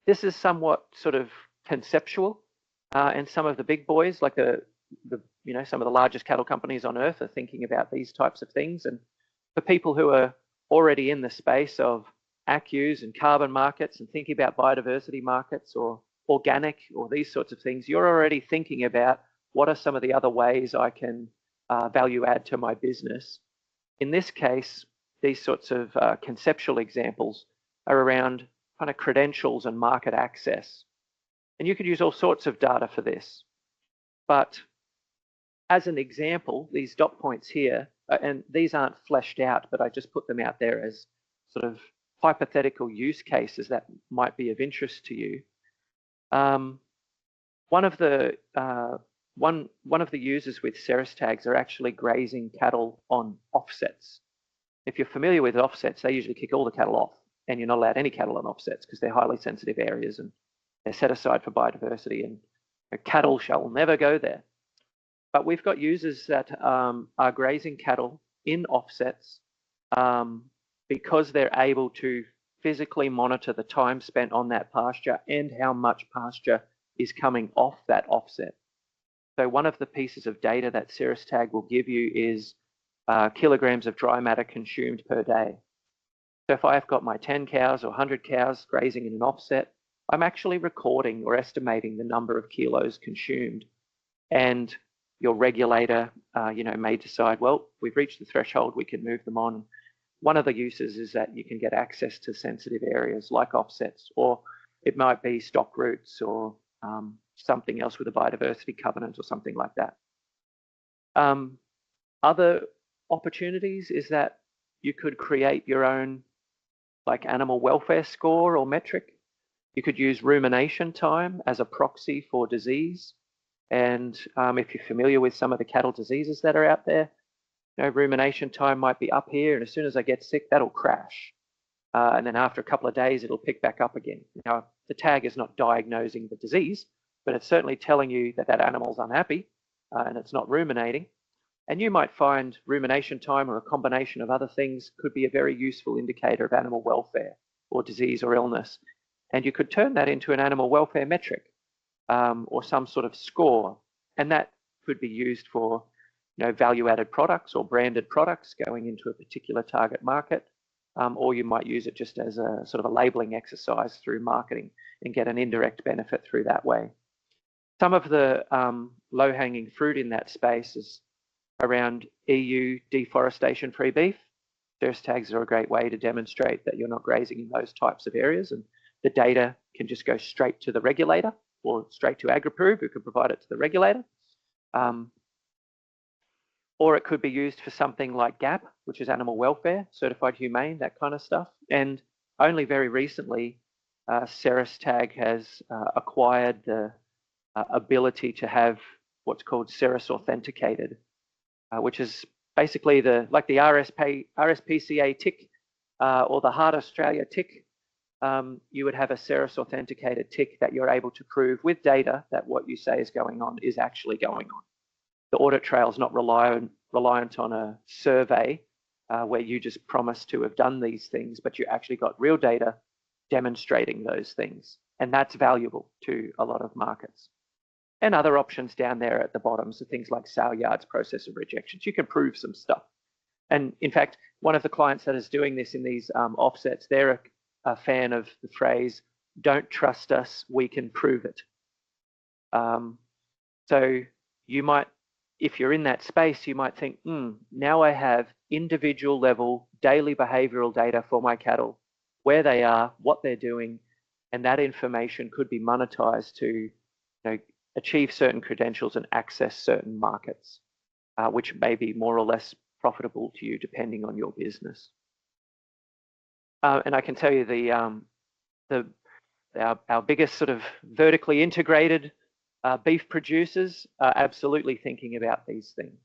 This is somewhat sort of conceptual, and some of the big boys, like some of the largest cattle companies on earth, are thinking about these types of things. And for people who are already in the space of ACCUs and carbon markets and thinking about biodiversity markets or organic or these sorts of things, you're already thinking about what are some of the other ways I can value add to my business. In this case, these sorts of conceptual examples are around kind of credentials and market access. And you could use all sorts of data for this. But as an example, these dot points here, and these aren't fleshed out, but I just put them out there as sort of hypothetical use cases that might be of interest to you. One of the users with CERESTAGs are actually grazing cattle on offsets. If you're familiar with offsets, they usually kick all the cattle off, and you're not allowed any cattle on offsets because they're highly sensitive areas and they're set aside for biodiversity, and cattle shall never go there. But we've got users that are grazing cattle in offsets because they're able to physically monitor the time spent on that pasture and how much pasture is coming off that offset. So one of the pieces of data that CERESTAG will give you is kilograms of dry matter consumed per day. So if I've got my 10 cows or 100 cows grazing in an offset, I'm actually recording or estimating the number of kilos consumed. And your regulator, may decide, well, we've reached the threshold, we can move them on. One of the uses is that you can get access to sensitive areas like offsets, or it might be stock routes or something else with a biodiversity covenant or something like that. Other opportunities is that you could create your own like animal welfare score or metric. You could use rumination time as a proxy for disease. And if you're familiar with some of the cattle diseases that are out there, rumination time might be up here, and as soon as I get sick, that'll crash. And then after a couple of days, it'll pick back up again. Now, the tag is not diagnosing the disease, but it's certainly telling you that that animal's unhappy and it's not ruminating. And you might find rumination time or a combination of other things could be a very useful indicator of animal welfare or disease or illness. And you could turn that into an animal welfare metric or some sort of score. And that could be used for value-added products or branded products going into a particular target market. Or you might use it just as a sort of a labeling exercise through marketing and get an indirect benefit through that way. Some of the low-hanging fruit in that space is around EU deforestation-free beef. CERESTAGs are a great way to demonstrate that you're not grazing in those types of areas, and the data can just go straight to the regulator or straight to AgriProve, who can provide it to the regulator. Or it could be used for something like GAP, which is animal welfare, certified humane, that kind of stuff. And only very recently, CERESTAG has acquired the ability to have what's called CERES authenticated, which is basically like the RSPCA tick or the Heart Australia tick. You would have a CERES authenticated tick that you're able to prove with data that what you say is going on is actually going on. The audit trail is not reliant on a survey where you just promise to have done these things, but you actually got real data demonstrating those things. And that's valuable to a lot of markets. And other options down there at the bottom, so things like sale yards, process of rejections. You can prove some stuff. And in fact, one of the clients that is doing this in these offsets, they're a fan of the phrase, "Don't trust us, we can prove it." So you might, if you're in that space, you might think, now I have individual level daily behavioral data for my cattle, where they are, what they're doing, and that information could be monetized to achieve certain credentials and access certain markets, which may be more or less profitable to you depending on your business. And I can tell you our biggest sort of vertically integrated beef producers are absolutely thinking about these things.